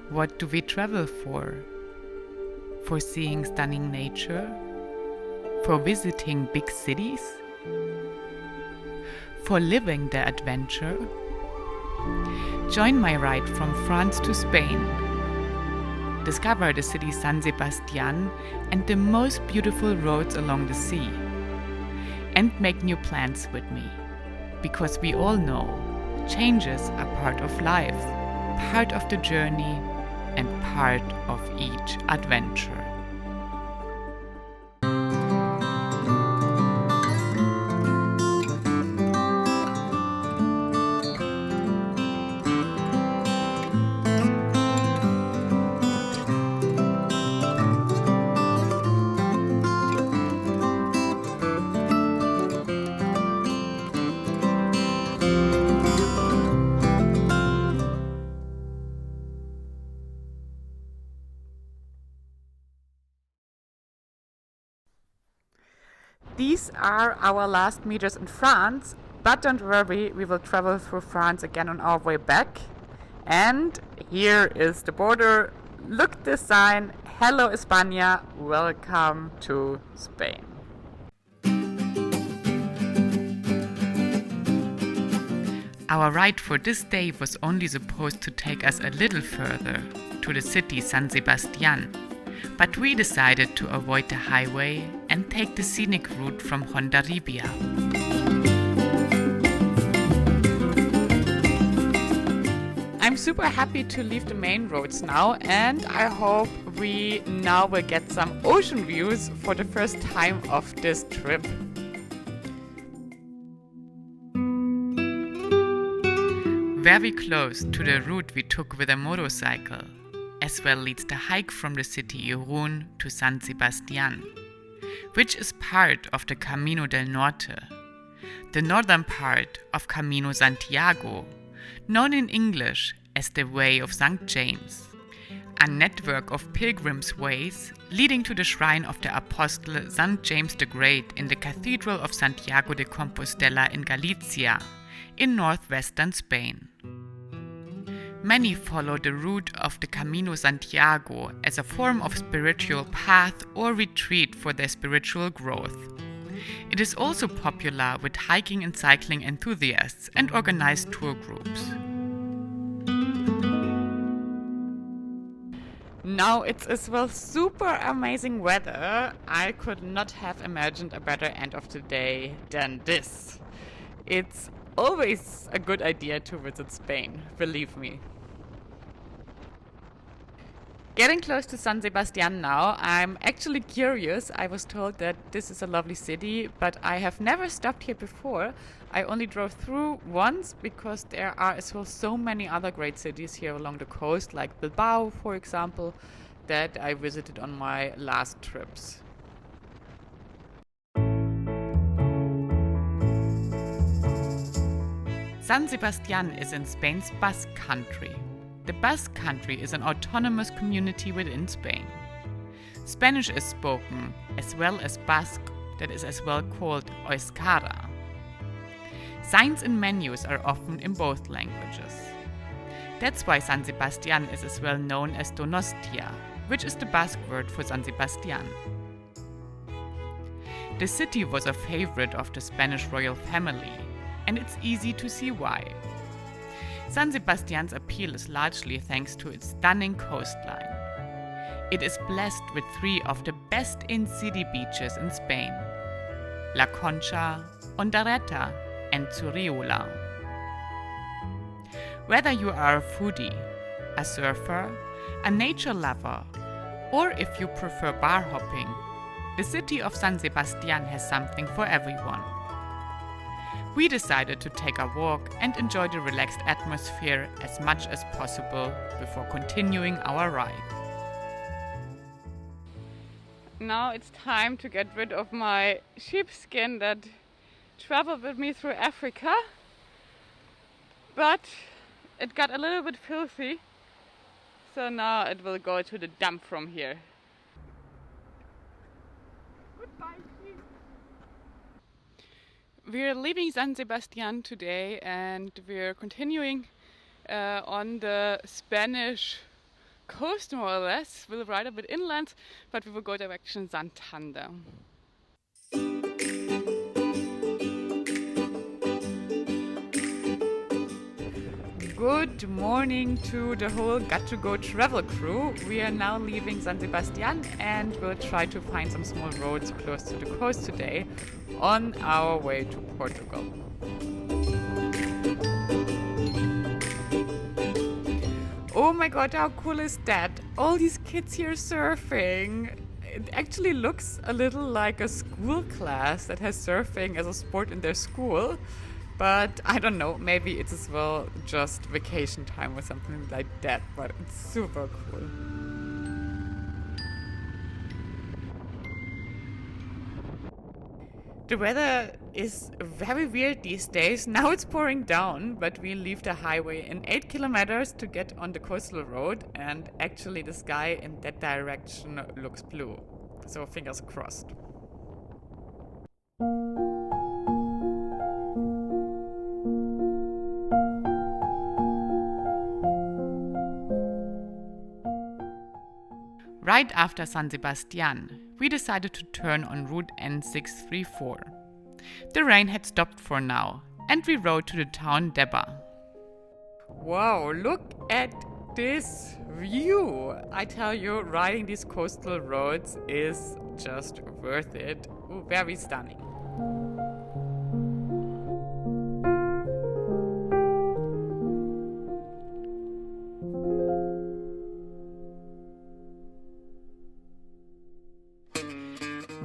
What do we travel for? For seeing stunning nature? For visiting big cities? For living the adventure? Join my ride from France to Spain. Discover the city San Sebastian and the most beautiful roads along the sea. And make new plans with me. Because we all know changes are part of life, part of the journey, and part of each adventure. These are our last meters in France, but don't worry, we will travel through France again on our way back. And here is the border. Look this sign, Hello España, welcome to Spain. Our ride for this day was only supposed to take us a little further, to the city San Sebastian. But we decided to avoid the highway and take the scenic route from Hondarribia. I'm super happy to leave the main roads now, and I hope we now will get some ocean views for the first time of this trip. Very close to the route we took with a motorcycle, as well leads the hike from the city Irún to San Sebastian, which is part of the Camino del Norte, the northern part of Camino Santiago, known in English as the Way of St. James, a network of pilgrims' ways leading to the shrine of the Apostle St. James the Great in the Cathedral of Santiago de Compostela in Galicia, in northwestern Spain. Many follow the route of the Camino Santiago as a form of spiritual path or retreat for their spiritual growth. It is also popular with hiking and cycling enthusiasts and organized tour groups. Now it's as well super amazing weather. I could not have imagined a better end of the day than this. It's always a good idea to visit Spain, believe me. Getting close to San Sebastian now, I'm actually curious. I was told that this is a lovely city, but I have never stopped here before. I only drove through once because there are as well so many other great cities here along the coast, like Bilbao, for example, that I visited on my last trips. San Sebastian is in Spain's Basque Country. The Basque Country is an autonomous community within Spain. Spanish is spoken, as well as Basque, that is as well called Euskara. Signs and menus are often in both languages. That's why San Sebastian is as well known as Donostia, which is the Basque word for San Sebastian. The city was a favorite of the Spanish royal family, and it's easy to see why. San Sebastian's appeal is largely thanks to its stunning coastline. It is blessed with 3 of the best in-city beaches in Spain: La Concha, Hondarribia, and Zurriola. Whether you are a foodie, a surfer, a nature lover, or if you prefer bar hopping, the city of San Sebastian has something for everyone. We decided to take a walk and enjoy the relaxed atmosphere as much as possible before continuing our ride. Now it's time to get rid of my sheepskin that traveled with me through Africa, but it got a little bit filthy, so now it will go to the dump from here. Goodbye. We're leaving San Sebastian today and we're continuing on the Spanish coast more or less. We'll ride a bit inland, but we will go direction Santander. Good morning to the whole Got to Go travel crew. We are now leaving San Sebastian and we'll try to find some small roads close to the coast today on our way to Portugal. Oh my god, how cool is that? All these kids here surfing. It actually looks a little like a school class that has surfing as a sport in their school. But I don't know, maybe it's as well just vacation time or something like that, but it's super cool. The weather is very weird these days. Now it's pouring down, but we leave the highway in 8 kilometers to get on the coastal road, and actually the sky in that direction looks blue. So fingers crossed. Right after San Sebastian, we decided to turn on Route N634. The rain had stopped for now, and we rode to the town Deba. Wow, look at this view! I tell you, riding these coastal roads is just worth it. Ooh, very stunning.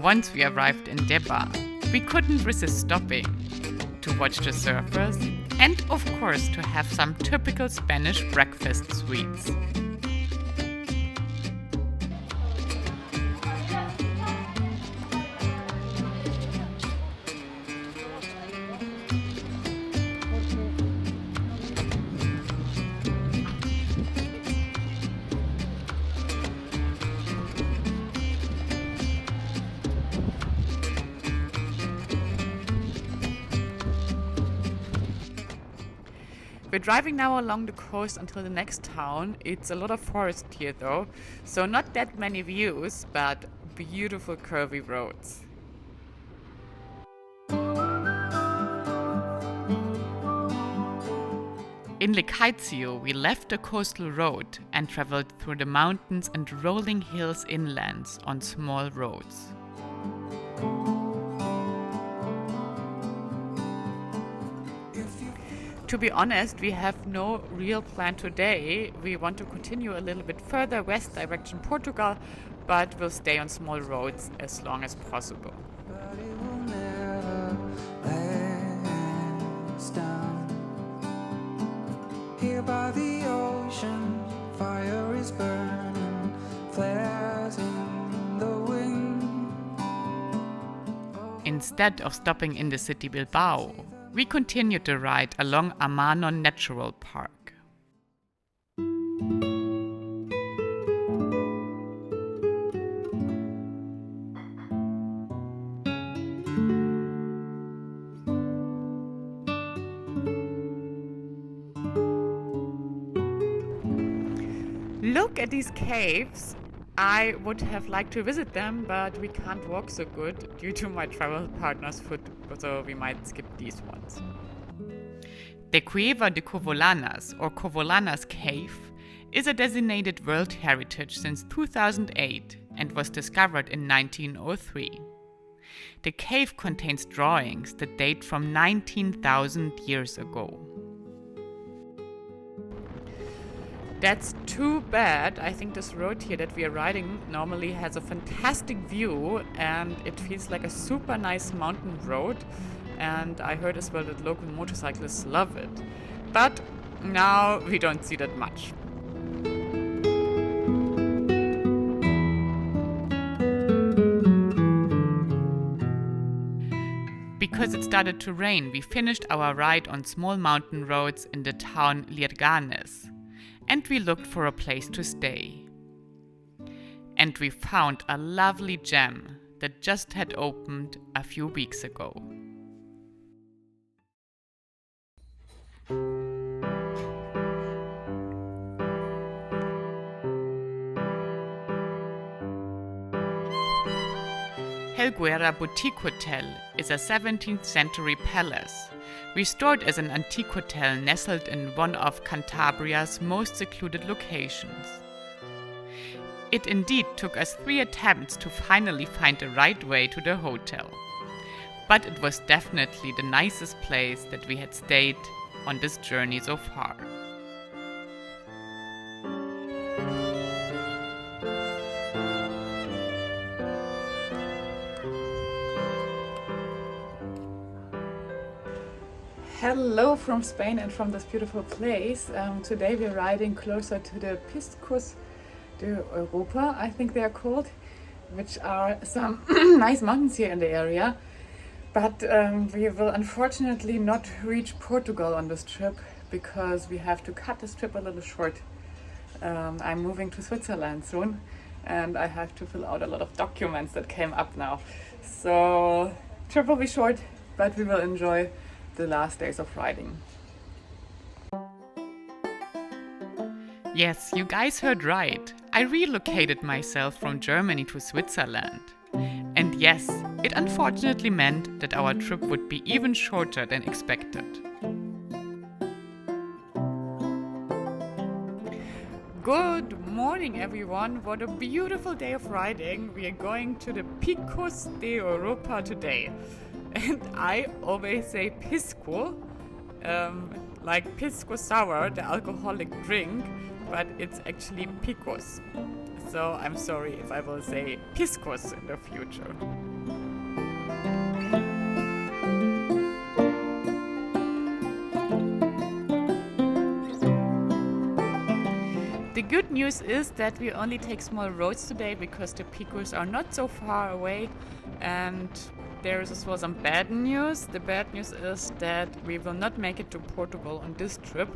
Once we arrived in Deba, we couldn't resist stopping to watch the surfers and, of course, to have some typical Spanish breakfast sweets. We're driving now along the coast until the next town. It's a lot of forest here though, so not that many views, but beautiful curvy roads. In Lekeitio, we left the coastal road and traveled through the mountains and rolling hills inland on small roads. To be honest, we have no real plan today. We want to continue a little bit further west direction Portugal, but we'll stay on small roads as long as possible. But it will never last down. Here by the ocean, fire is burning, flares in the wind. Instead of stopping in the city Bilbao, we continued the ride along Armanon Natural Park. Look at these caves. I would have liked to visit them, but we can't walk so good due to my travel partner's foot, so we might skip these ones. The Cueva de Covalanas, or Covalanas Cave, is a designated World Heritage since 2008 and was discovered in 1903. The cave contains drawings that date from 19,000 years ago. That's too bad. I think this road here that we are riding normally has a fantastic view and it feels like a super nice mountain road, and I heard as well that local motorcyclists love it. But now we don't see that much. Because it started to rain, we finished our ride on small mountain roads in the town Lekeitio, and we looked for a place to stay. And we found a lovely gem that just had opened a few weeks ago. Helguera Boutique Hotel is a 17th century palace, restored as an antique hotel nestled in one of Cantabria's most secluded locations. It indeed took us 3 attempts to finally find the right way to the hotel, but it was definitely the nicest place that we had stayed on this journey so far. Hello from Spain and from this beautiful place. Today we're riding closer to the Picos de Europa, I think they are called, which are some nice mountains here in the area. But we will unfortunately not reach Portugal on this trip because we have to cut this trip a little short. I'm moving to Switzerland soon and I have to fill out a lot of documents that came up now. So trip will be short, but we will enjoy the last days of riding. Yes, you guys heard right. I relocated myself from Germany to Switzerland. And yes, it unfortunately meant that our trip would be even shorter than expected. Good morning everyone, what a beautiful day of riding. We are going to the Picos de Europa today. And I always say pisco, like pisco sour, the alcoholic drink, but it's actually picos. So I'm sorry if I will say piscos in the future. The good news is that we only take small roads today because the Picos are not so far away, and there is as well some bad news. The bad news is that we will not make it to Portugal on this trip.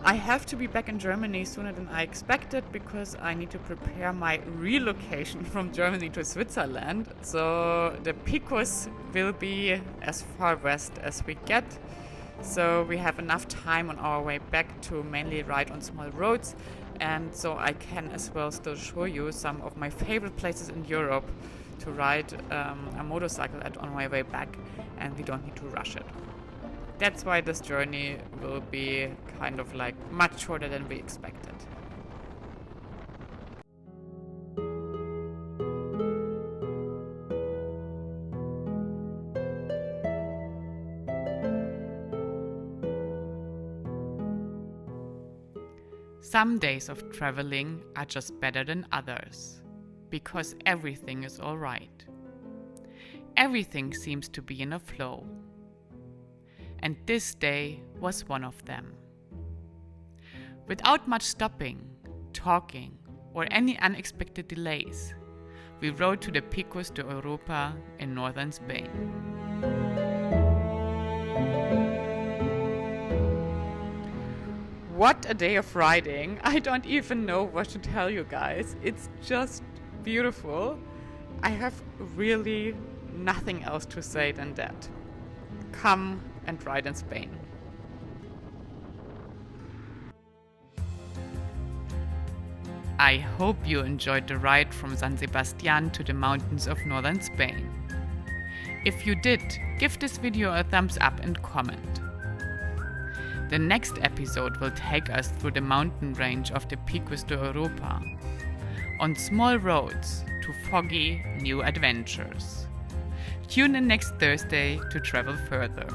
I have to be back in Germany sooner than I expected because I need to prepare my relocation from Germany to Switzerland. So the Picos will be as far west as we get. So we have enough time on our way back to mainly ride on small roads, and so I can as well still show you some of my favorite places in Europe to ride a motorcycle at on my way back, and we don't need to rush it. That's why this journey will be kind of like much shorter than we expected. Some days of traveling are just better than others, because everything is alright. Everything seems to be in a flow. And this day was one of them. Without much stopping, talking, or any unexpected delays, we rode to the Picos de Europa in northern Spain. What a day of riding! I don't even know what to tell you guys. It's just beautiful. I have really nothing else to say than that. Come and ride in Spain. I hope you enjoyed the ride from San Sebastian to the mountains of northern Spain. If you did, give this video a thumbs up and comment. The next episode will take us through the mountain range of the Picos de Europa, on small roads to foggy new adventures. Tune in next Thursday to travel further.